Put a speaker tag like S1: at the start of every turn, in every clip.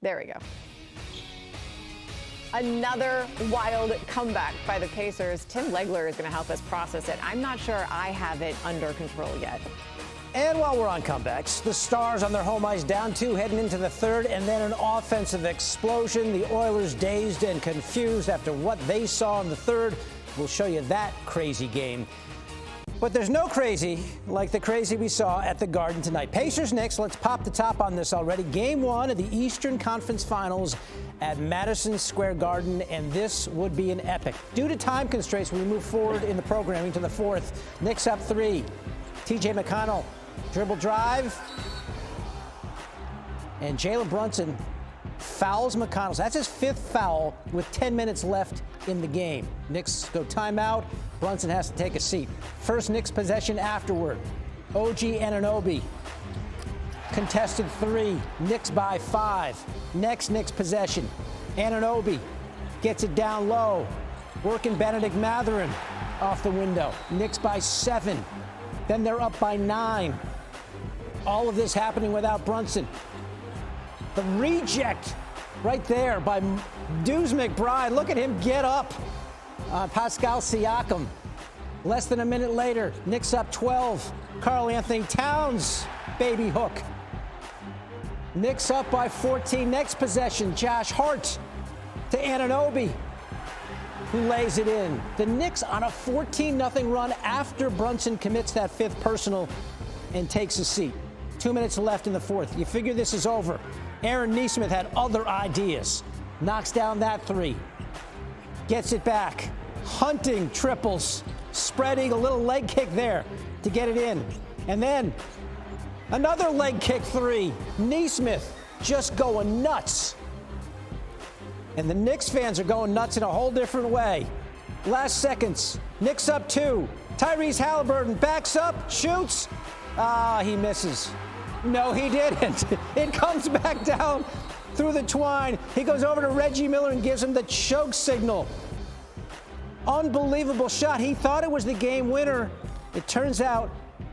S1: There we go. Another wild comeback by the Pacers. Tim Legler is going to help us process it. I'm not sure I have it under control yet.
S2: And while we're on comebacks, the Stars on their home ice down 2 heading into the third, and then an offensive explosion. The Oilers dazed and confused after what they saw in the third. We'll show you that crazy game. But there's no crazy like the crazy we saw at the Garden tonight. Pacers Knicks, let's pop the top on this already. Game 1 of the Eastern Conference Finals at Madison Square Garden, and this would be an epic. Due to time constraints, we move forward in the programming to the fourth. Knicks up 3. TJ McConnell, dribble drive. And Jalen Brunson fouls McConnell. So that's his 5th foul with 10 minutes left in the game. Knicks go timeout. Brunson has to take a seat. First Knicks possession afterward. OG Anunoby. Contested 3. Knicks by 5. Next Knicks possession. Anunoby gets it down low. Working Benedict Mathurin off the window. Knicks by 7. Then they're up by 9. All of this happening without Brunson. The reject right there by Deuce McBride. Look at him get up. Pascal Siakam. Less than a minute later, Knicks up 12. Karl Anthony Towns, baby hook. Knicks up by 14. Next possession, Josh Hart to Anunoby, who lays it in. The Knicks on a 14-0 run after Brunson commits that 5th personal and takes a seat. 2 minutes left in the fourth. You figure this is over. Aaron Nesmith had other ideas. Knocks down that 3. Gets it back. Hunting triples. Spreading a little leg kick there to get it in. And then another leg kick 3. Nesmith just going nuts. And the Knicks fans are going nuts in a whole different way. Last seconds. Knicks up 2. Tyrese Halliburton backs up, shoots. He misses. No, he didn't. It comes back down through the twine. He goes over to Reggie Miller and gives him the choke signal. Unbelievable shot. He thought it was the game winner. It turns out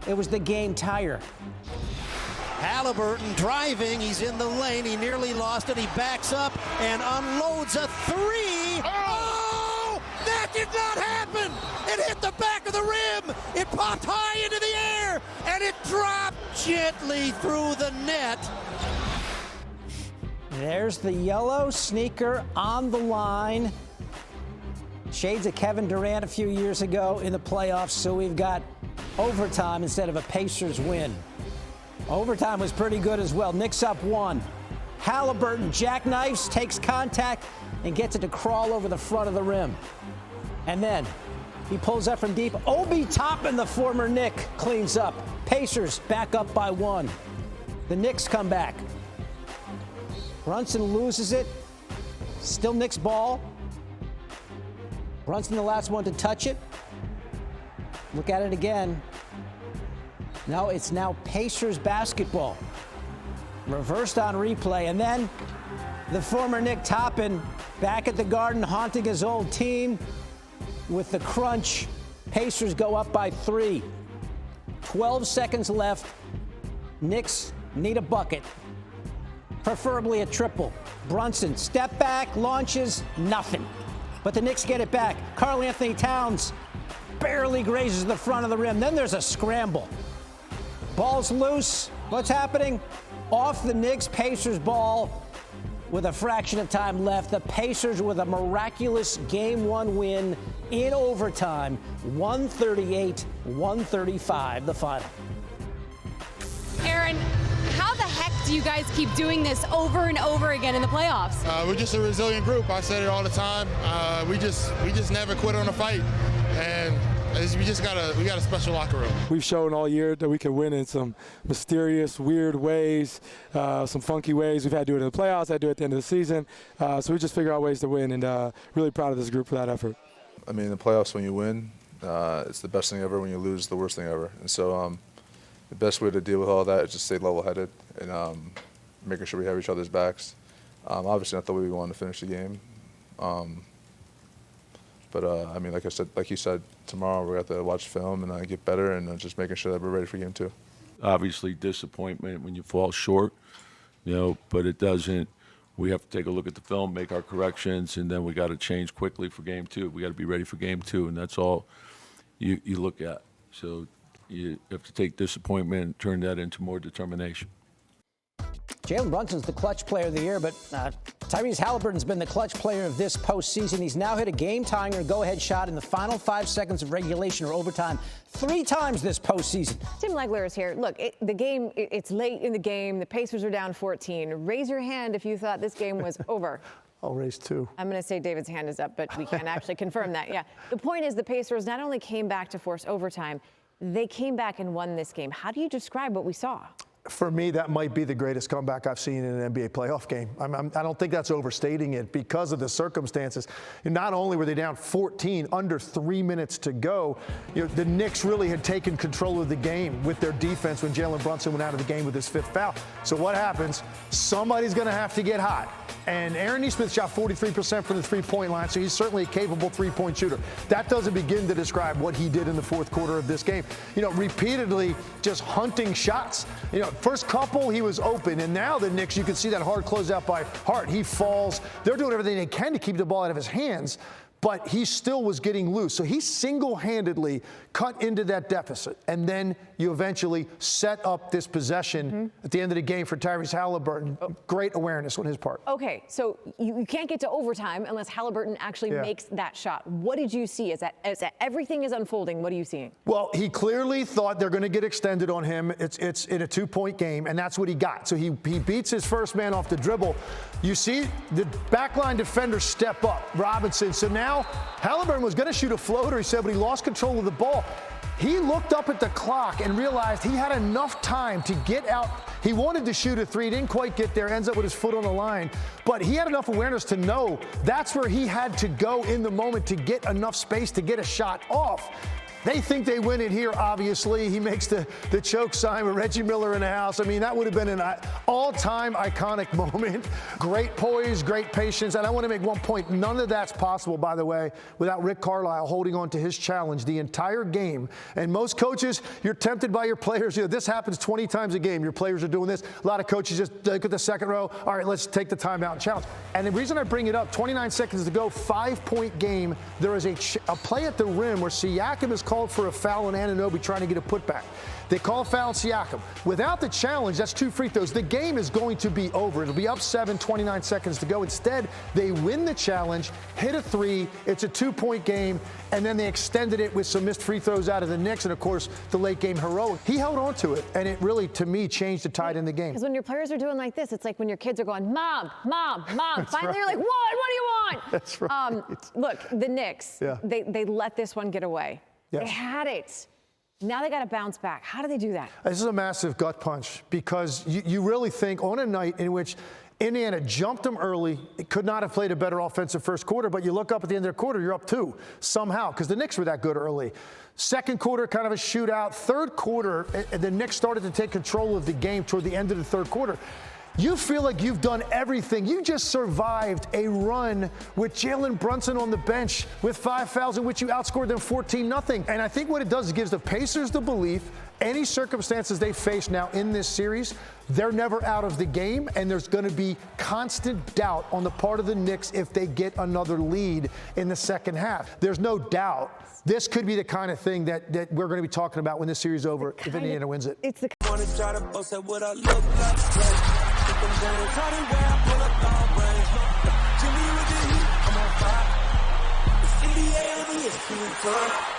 S2: it was the game tire.
S3: Halliburton driving. He's in the lane. He nearly lost it. He backs up and unloads a 3. Oh! That did not happen. It hit the back of the rim. It popped high into the air, and it dropped gently through the net.
S2: There's the yellow sneaker on the line. Shades of Kevin Durant a few years ago in the playoffs, so we've got overtime instead of a Pacers win. Overtime was pretty good as well. Knicks up 1. Halliburton jackknifes, takes contact, and gets it to crawl over the front of the rim. And then he pulls up from deep. Obi Toppin, the former Knick, cleans up. Pacers back up by 1. The Knicks come back. Brunson loses it. Still Knicks ball. Brunson the last one to touch it. Look at it again. No, it's now Pacers basketball. Reversed on replay. And then the former Knick Toppin back at the Garden haunting his old team with the crunch. Pacers go up by 3. 12 seconds left. Knicks need a bucket. Preferably a triple. Brunson, step back, launches, nothing. But the Knicks get it back. Karl Anthony Towns barely grazes the front of the rim. Then there's a scramble. Ball's loose. What's happening? Off the Knicks, Pacers ball with a fraction of time left. The Pacers with a miraculous Game 1 win in overtime. 138-135, the final.
S4: Aaron, how the heck do you guys keep doing this over and over again in the playoffs?
S5: We're just a resilient group. I said it all the time. We just never quit on a fight, and we got a special locker room.
S6: We've shown all year that we can win in some mysterious, weird ways, some funky ways. We've had to do it in the playoffs, had to do it at the end of the season. So we just figure out ways to win, and really proud of this group for that effort.
S7: I mean, in the playoffs, when you win, it's the best thing ever. When you lose, it's the worst thing ever. And so the best way to deal with all that is just stay level-headed and making sure we have each other's backs. Obviously, not the way we wanted to finish the game. But I mean, like you said, tomorrow we have to watch film and get better, and just making sure that we're ready for game 2.
S8: Obviously, disappointment when you fall short, but it doesn't we have to take a look at the film, make our corrections, and then we got to change quickly for game 2. We got to be ready for game 2, and that's all you look at. So you have to take disappointment and turn that into more determination.
S2: Jalen Brunson's the clutch player of the year, but Tyrese Halliburton's been the clutch player of this postseason. He's now hit a game-tying or go-ahead shot in the final 5 seconds of regulation or overtime 3 times this postseason.
S1: Tim Legler is here. Look, it's late in the game. The Pacers are down 14. Raise your hand if you thought this game was over.
S9: I'll raise 2.
S1: I'm going to say David's hand is up, but we can't actually confirm that. Yeah. The point is the Pacers not only came back to force overtime, they came back and won this game. How do you describe what we saw?
S9: For me, that might be the greatest comeback I've seen in an NBA playoff game. I don't think that's overstating it because of the circumstances. Not only were they down 14, under 3 minutes to go, the Knicks really had taken control of the game with their defense when Jalen Brunson went out of the game with his 5th foul. So what happens? Somebody's going to have to get hot. And Aaron Nesmith shot 43% from the three-point line, so he's certainly a capable three-point shooter. That doesn't begin to describe what he did in the 4th quarter of this game. Repeatedly just hunting shots. First couple, he was open, and now the Knicks, you can see that hard closeout by Hart. He falls. They're doing everything they can to keep the ball out of his hands, but he still was getting loose. So he single-handedly cut into that deficit, and then you eventually set up this possession at the end of the game for Tyrese Halliburton. Great awareness on his part.
S1: Okay, so you can't get to overtime unless Halliburton actually makes that shot. What did you see as everything is unfolding? What are you seeing?
S9: Well, he clearly thought they're going to get extended on him. It's in a 2-point game, and that's what he got. So he beats his first man off the dribble. You see the backline defenders step up, Robinson. So now Halliburton was going to shoot a floater, he said, but he lost control of the ball. He looked up at the clock and realized he had enough time to get out. He wanted to shoot a 3, didn't quite get there, ends up with his foot on the line. But he had enough awareness to know that's where he had to go in the moment to get enough space to get a shot off. They think they win it here, obviously. He makes the choke sign with Reggie Miller in the house. I mean, that would have been an all-time iconic moment. Great poise, great patience. And I want to make one point. None of that's possible, by the way, without Rick Carlisle holding on to his challenge the entire game. And most coaches, you're tempted by your players. This happens 20 times a game. Your players are doing this. A lot of coaches just look at the second row. All right, let's take the timeout and challenge. And the reason I bring it up, 29 seconds to go, 5-point game. There is a play at the rim where Siakam is called for a foul on Anunoby trying to get a putback. They call foul on Siakam. Without the challenge, that's 2 free throws. The game is going to be over. It'll be up 7, 29 seconds to go. Instead, they win the challenge, hit a 3. It's a 2-point game, and then they extended it with some missed free throws out of the Knicks, and of course, the late game heroic. He held on to it, and it really, to me, changed the tide in the game.
S1: Because when your players are doing like this, it's like when your kids are going, Mom, Mom, Mom. Finally,
S9: right.
S1: You're like, what do you want?
S9: That's right.
S1: Look, the Knicks, they let this one get away.
S9: Yes.
S1: They had it. Now they got to bounce back. How do they do that?
S9: This is a massive gut punch because you really think on a night in which Indiana jumped them early, it could not have played a better offensive first quarter, but you look up at the end of the quarter, you're up 2 somehow because the Knicks were that good early. Second quarter, kind of a shootout. Third quarter, the Knicks started to take control of the game toward the end of the third quarter. You feel like you've done everything. You just survived a run with Jalen Brunson on the bench with 5 fouls in which you outscored them 14-0. And I think what it does is gives the Pacers the belief any circumstances they face now in this series, they're never out of the game, and there's going to be constant doubt on the part of the Knicks if they get another lead in the second half. There's no doubt. This could be the kind of thing that we're going to be talking about when this series is over if Indiana wins it.
S1: It's the
S10: NBA